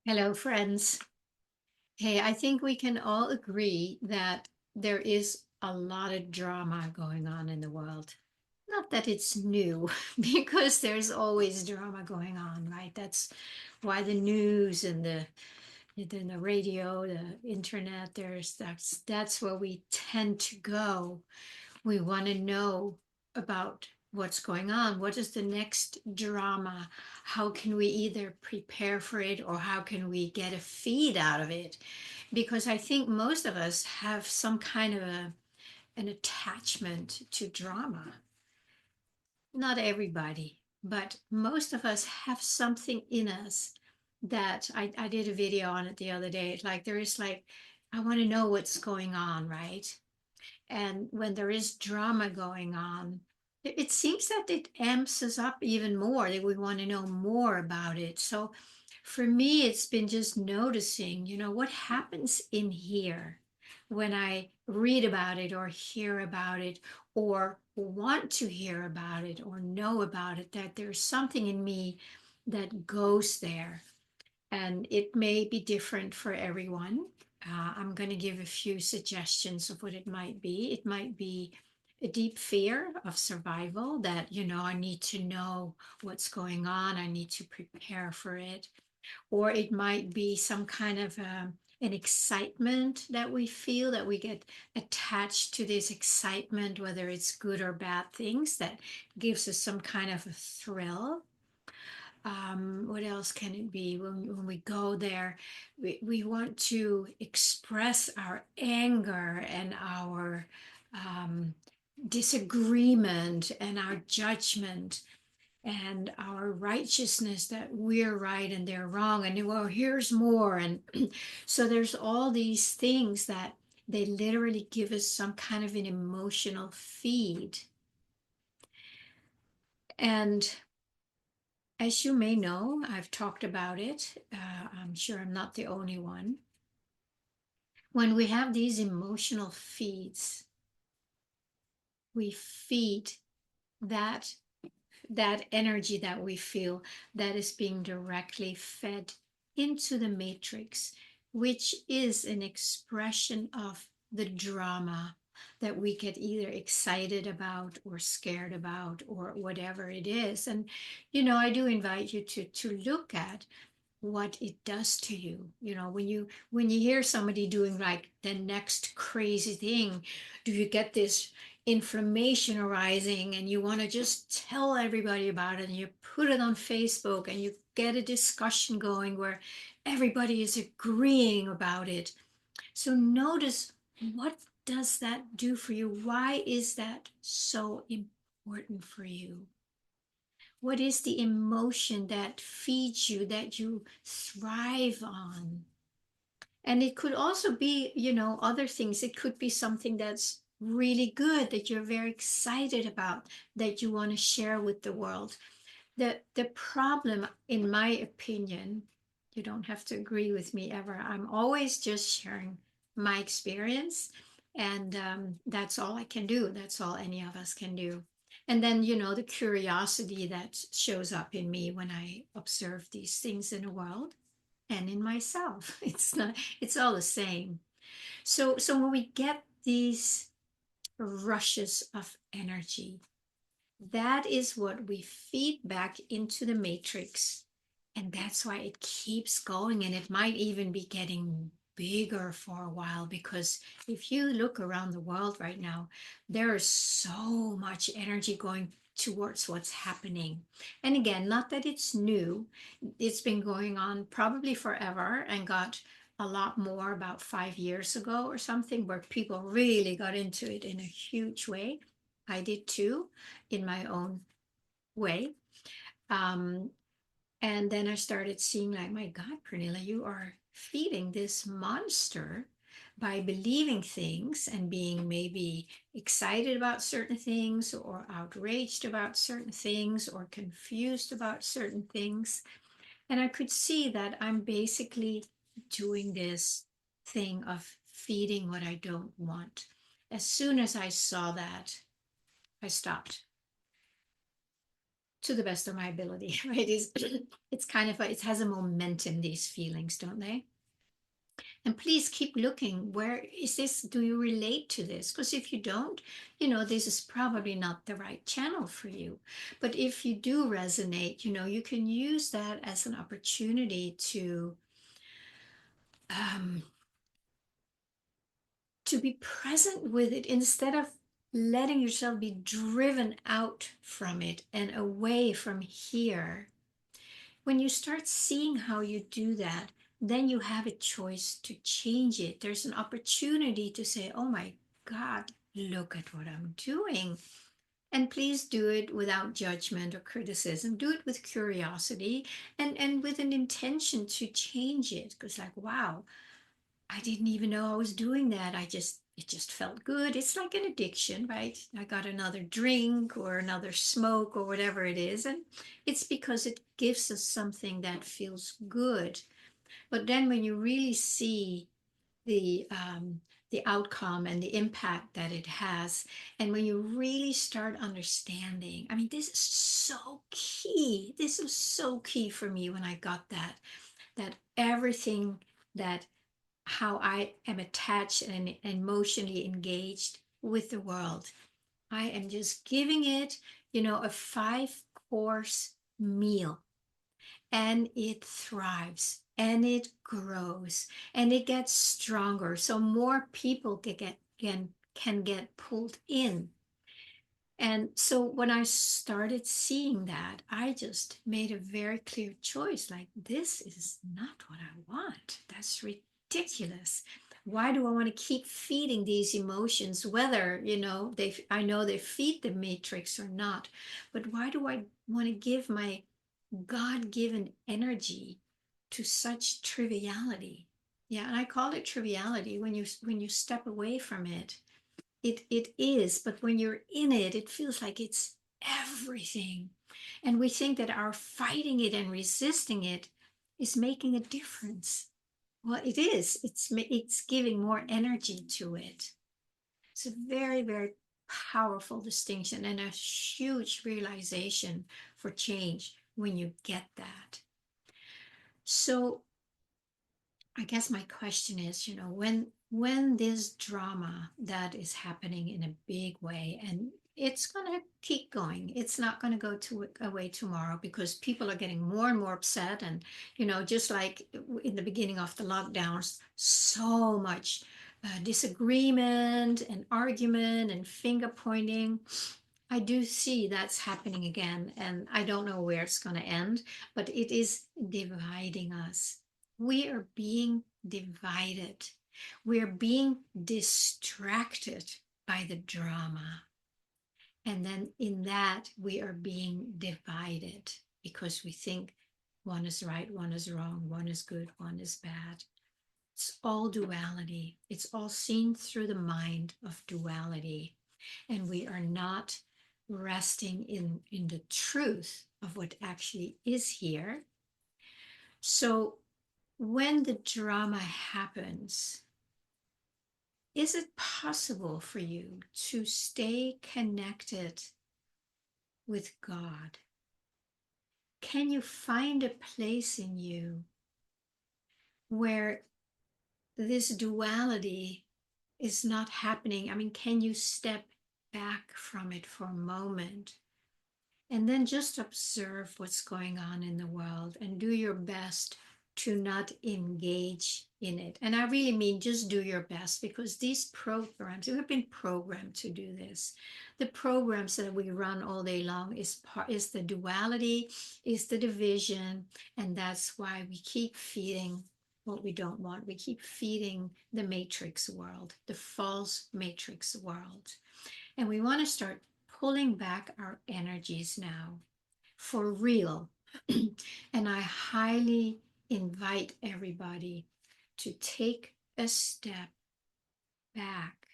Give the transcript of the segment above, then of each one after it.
Hello, friends. Hey, I think we can all agree that there is a lot of drama going on in the world. Not that it's new, because there's always drama going on, right? That's why the news and the radio, the internet, that's where we tend to go. We want to know about what's going on. What is the next drama? How can we either prepare for it or how can we get a feed out of it? Because I think most of us have some kind of an attachment to drama. Not everybody, but most of us have something in us that I did a video on it the other day. Like there is like, I want to know what's going on, right? And when there is drama going on, it seems that it amps us up even more, that we want to know more about it. So for me, it's been just noticing, what happens in here when I read about it or hear about it or want to hear about it or know about it, that there's something in me that goes there. And it may be different for everyone. I'm going to give a few suggestions of what it might be. It might be a deep fear of survival that, I need to know what's going on, I need to prepare for it. Or it might be some kind of an excitement that we feel, that we get attached to this excitement, whether it's good or bad things, that gives us some kind of a thrill. What else can it be? When we go there, we want to express our anger and our disagreement and our judgment and our righteousness, that we're right and they're wrong, and well, here's more. And so there's all these things that they literally give us some kind of an emotional feed. And as you may know, I've talked about it. I'm sure I'm not the only one. When we have these emotional feeds, we feed that that energy that we feel, that is being directly fed into the matrix, which is an expression of the drama that we get either excited about or scared about or whatever it is. And I do invite you to look at what it does to you. When you hear somebody doing like the next crazy thing, do you get this inflammation arising and you want to just tell everybody about it, and you put it on Facebook and you get a discussion going where everybody is agreeing about it? So notice, what does that do for you? Why is that so important for you? What is the emotion that feeds you, that you thrive on? And it could also be, other things. It could be something that's really good that you're very excited about, that you want to share with the world. The problem, in my opinion, you don't have to agree with me ever. I'm always just sharing my experience, and that's all I can do. That's all any of us can do. And then, the curiosity that shows up in me when I observe these things in the world and in myself. It's all the same. So when we get these rushes of energy, that is what we feed back into the matrix. And that's why it keeps going. And it might even be getting bigger for a while, because if you look around the world right now, there is so much energy going towards what's happening. And again, not that it's new, it's been going on probably forever, and got a lot more about 5 years ago or something, where people really got into it in a huge way. I did too, in my own way. Um, and then I started seeing, like, my God, Pernilla, you are feeding this monster by believing things and being maybe excited about certain things or outraged about certain things or confused about certain things. And I could see that I'm basically doing this thing of feeding what I don't want. As soon as I saw that, I stopped. to the best of my ability, right? It's kind of it has a momentum, these feelings, don't they? And please keep looking. Where is this? Do you relate to this? Because if you don't, this is probably not the right channel for you. But if you do resonate, you can use that as an opportunity um, to be present with it instead of letting yourself be driven out from it and away from here. When you start seeing how you do that, then you have a choice to change it. There's an opportunity to say, oh my God, look at what I'm doing. And please do it without judgment or criticism. Do it with curiosity and with an intention to change it. Because, like, wow, I didn't even know I was doing that. It just felt good. It's like an addiction, right? I got another drink or another smoke or whatever it is. And it's because it gives us something that feels good. But then when you really see the, um, the outcome and the impact that it has, and when you really start understanding, I mean, this is so key. This was so key for me when I got that everything that how I am attached and emotionally engaged with the world. I am just giving it, a 5-course meal, and it thrives and it grows and it gets stronger. So more people can get pulled in. And so when I started seeing that, I just made a very clear choice, like, this is not what I want. That's ridiculous. Why do I want to keep feeding these emotions, whether, I know they feed the matrix or not, but why do I want to give my God-given energy to such triviality? Yeah, and I call it triviality when you step away from it. It is, but when you're in it, it feels like it's everything. And we think that our fighting it and resisting it is making a difference. Well, it is. It's giving more energy to it. It's a very, very powerful distinction and a huge realization for change when you get that. So I guess my question is, when this drama that is happening in a big way, and it's going to keep going, it's not going to go away tomorrow, because people are getting more and more upset. And, just like in the beginning of the lockdowns, so much disagreement and argument and finger pointing. I do see that's happening again, and I don't know where it's going to end, but it is dividing us. We are being divided. We're being distracted by the drama. And then in that, we are being divided because we think one is right, one is wrong, one is good, one is bad. It's all duality. It's all seen through the mind of duality. And we are not resting in the truth of what actually is here. So when the drama happens, is it possible for you to stay connected with God? Can you find a place in you where this duality is not happening? I mean, can you step back from it for a moment and then just observe what's going on in the world and do your best to not engage in it? And I really mean just do your best, because these programs, we have been programmed to do this. The programs that we run all day long is the duality, is the division, and that's why we keep feeding what we don't want. We keep feeding the matrix world, the false matrix world. And we want to start pulling back our energies now for real. And I highly invite everybody to take a step back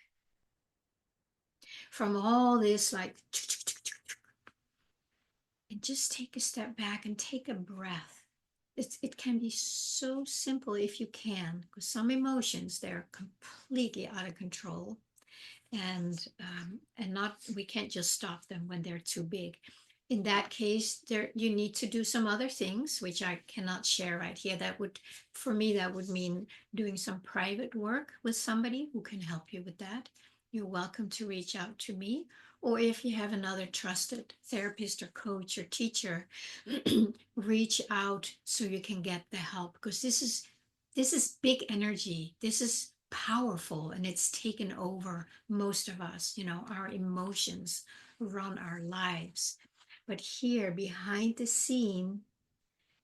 from all this, like, and just take a step back and take a breath. It can be so simple if you can, because some emotions, they're completely out of control, and not, we can't just stop them when they're too big. In that case, there you need to do some other things, which I cannot share right here. That would, for me, that would mean doing some private work with somebody who can help you with that. You're welcome to reach out to me. Or if you have another trusted therapist or coach or teacher, reach out so you can get the help, because this is big energy. This is powerful, and it's taken over most of us. Our emotions run our lives. But here, behind the scene,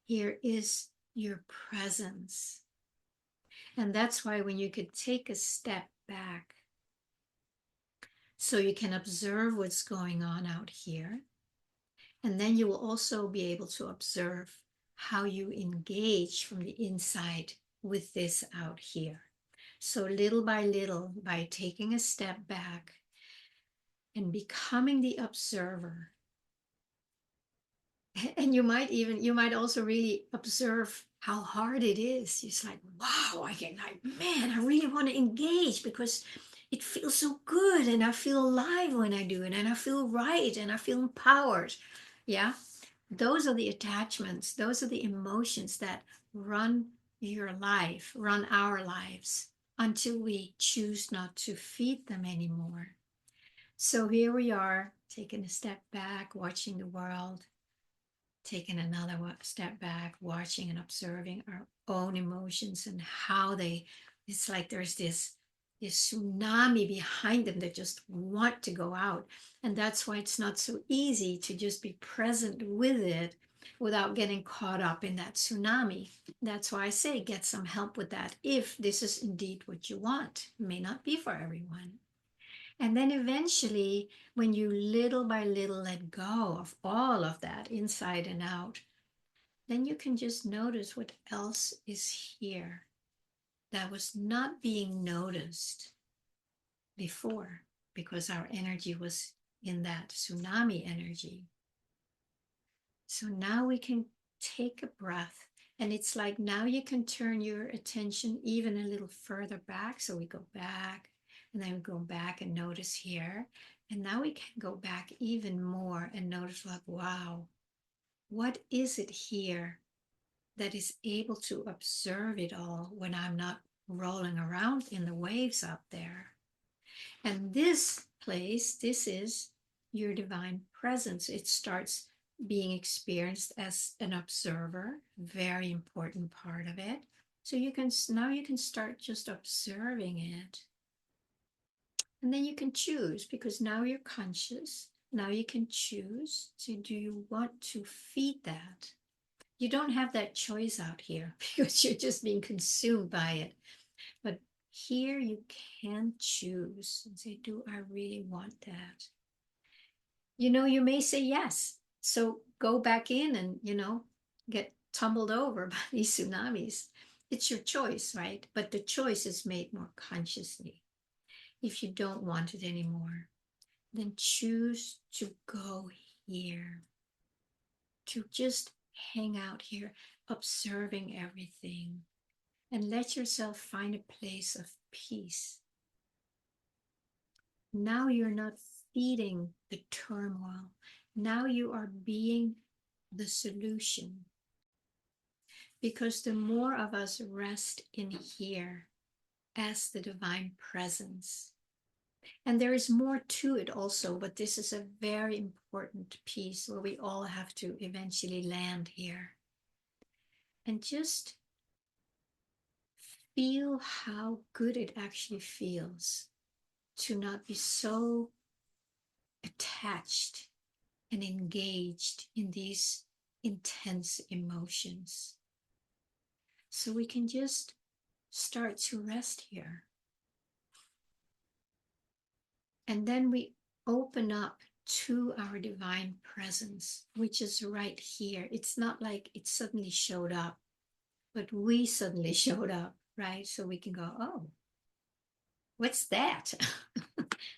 here is your presence. And that's why when you could take a step back so you can observe what's going on out here, and then you will also be able to observe how you engage from the inside with this out here. So little by little, by taking a step back and becoming the observer, and you might also really observe how hard it is. It's like, wow, man, I really want to engage because it feels so good, and I feel alive when I do it, and I feel right, and I feel empowered. Yeah, those are the attachments, those are the emotions that run your life, run our lives, until we choose not to feed them anymore. So here we are, taking a step back, watching the world, taking another step back, watching and observing our own emotions and how it's like there's this tsunami behind them that just want to go out. And that's why it's not so easy to just be present with it without getting caught up in that tsunami. That's why I say get some help with that if this is indeed what you want. It may not be for everyone. And then eventually, when you little by little let go of all of that inside and out, then you can just notice what else is here that was not being noticed before, because our energy was in that tsunami energy. So now we can take a breath, and it's like now you can turn your attention even a little further back. So we go back, and then we go back and notice here. And now we can go back even more and notice, like, wow, what is it here that is able to observe it all when I'm not rolling around in the waves up there? And this place, this is your divine presence. It starts being experienced as an observer, very important part of it. So now you can start just observing it. And then you can choose, because now you're conscious. Now you can choose. So do you want to feed that? You don't have that choice out here because you're just being consumed by it. But here you can choose and say, do I really want that? You may say yes. So go back in and, get tumbled over by these tsunamis. It's your choice, right? But the choice is made more consciously. If you don't want it anymore, then choose to go here, to just hang out here, observing everything, and let yourself find a place of peace. Now you're not feeding the turmoil. Now you are being the solution. Because the more of us rest in here as the divine presence, and there is more to it also, but this is a very important piece where we all have to eventually land here. And just feel how good it actually feels to not be so attached and engaged in these intense emotions. So we can just start to rest here. And then we open up to our divine presence, which is right here. It's not like it suddenly showed up, but we suddenly showed up, right? So we can go, oh, what's that?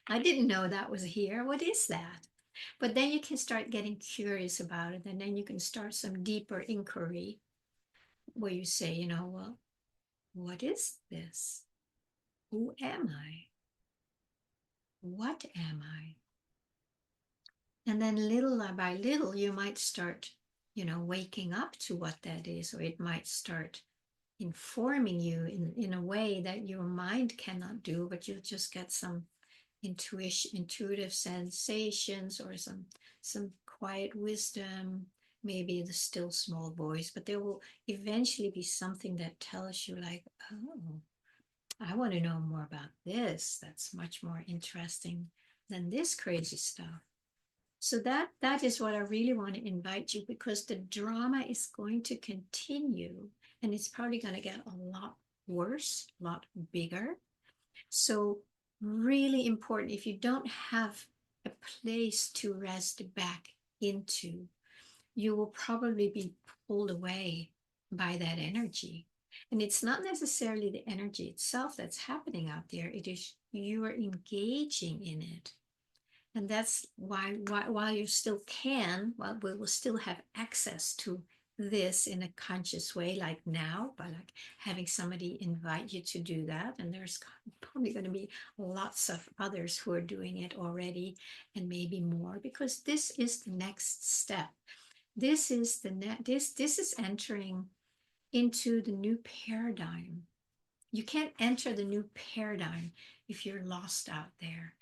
I didn't know that was here. What is that? But then you can start getting curious about it, and then you can start some deeper inquiry where you say, well, what is this? Who am I? What am I? And then little by little, you might start, waking up to what that is, or it might start informing you in a way that your mind cannot do, but you'll just get some intuitive sensations, or some quiet wisdom, maybe the still small voice, but there will eventually be something that tells you like, oh, I want to know more about this. That's much more interesting than this crazy stuff. So that is what I really want to invite you, because the drama is going to continue, and it's probably going to get a lot worse, a lot bigger. So really important, if you don't have a place to rest back into, you will probably be pulled away by that energy. And it's not necessarily the energy itself that's happening out there, it is you are engaging in it. And that's why, while you still can, well, we will still have access to this in a conscious way, like now, by like having somebody invite you to do that. And there's probably going to be lots of others who are doing it already, and maybe more, because this is the next step. This is this is entering into the new paradigm. You can't enter the new paradigm if you're lost out there.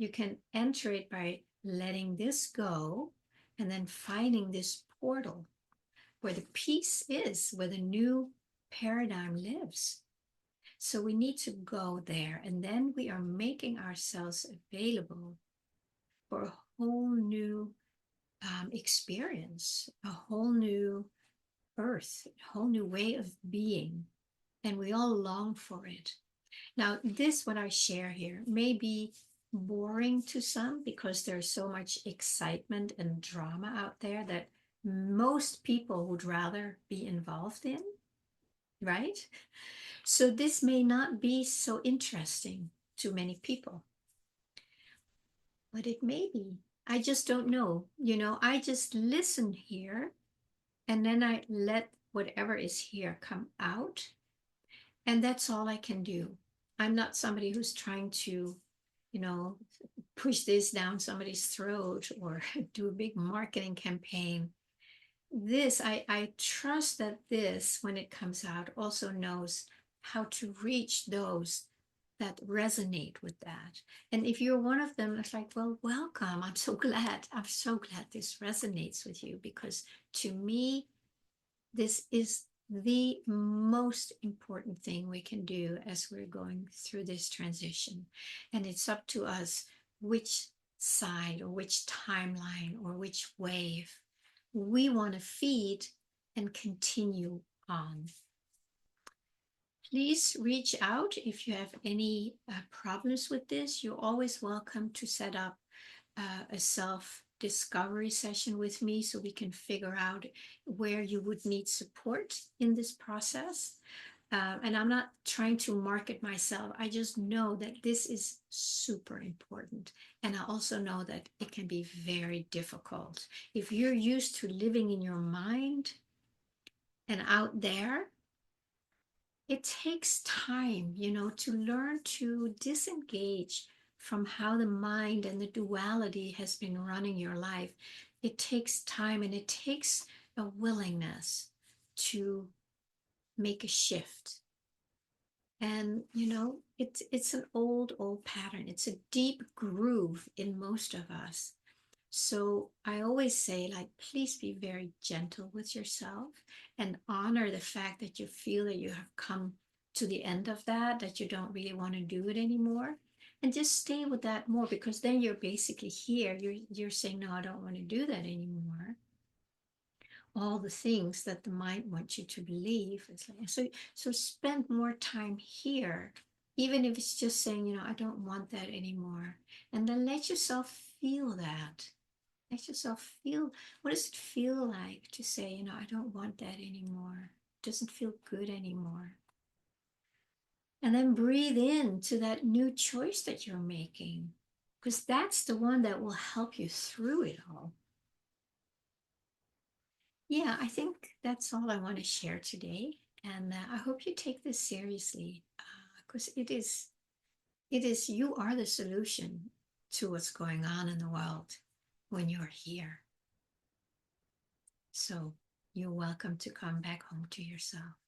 You can enter it by letting this go, and then finding this portal where the peace is, where the new paradigm lives. So we need to go there, and then we are making ourselves available for a whole new experience, a whole new earth, a whole new way of being. And we all long for it. Now, this, what I share here, may be boring to some because there's so much excitement and drama out there that most people would rather be involved in, right? So this may not be so interesting to many people, but it may be. I just don't know. I just listen here, and then I let whatever is here come out. And that's all I can do. I'm not somebody who's trying to, you know, push this down somebody's throat or do a big marketing campaign. I trust that this, when it comes out, also knows how to reach those that resonate with that. And if you're one of them, it's like, well, welcome. I'm so glad. I'm so glad this resonates with you, because to me, this is the most important thing we can do as we're going through this transition. And it's up to us which side or which timeline or which wave we want to feed and continue on. Please reach out if you have any problems with this. You're always welcome to set up a self-discovery session with me, so we can figure out where you would need support in this process. And I'm not trying to market myself. I just know that this is super important. And I also know that it can be very difficult. If you're used to living in your mind and out there, it takes time, to learn to disengage from how the mind and the duality has been running your life. It takes time, and it takes a willingness to make a shift. And, it's an old pattern. It's a deep groove in most of us. So I always say, like, please be very gentle with yourself and honor the fact that you feel that you have come to the end of that you don't really want to do it anymore. And just stay with that more, because then you're basically here. You're saying, no, I don't want to do that anymore. All the things that the mind wants you to believe. It's like, so spend more time here, even if it's just saying, I don't want that anymore. And then let yourself feel that. Let yourself feel, what does it feel like to say, I don't want that anymore. It doesn't feel good anymore. And then breathe in to that new choice that you're making, because that's the one that will help you through it all. Yeah, I think that's all I want to share today. And I hope you take this seriously, because you are the solution to what's going on in the world. when you're here. So you're welcome to come back home to yourself.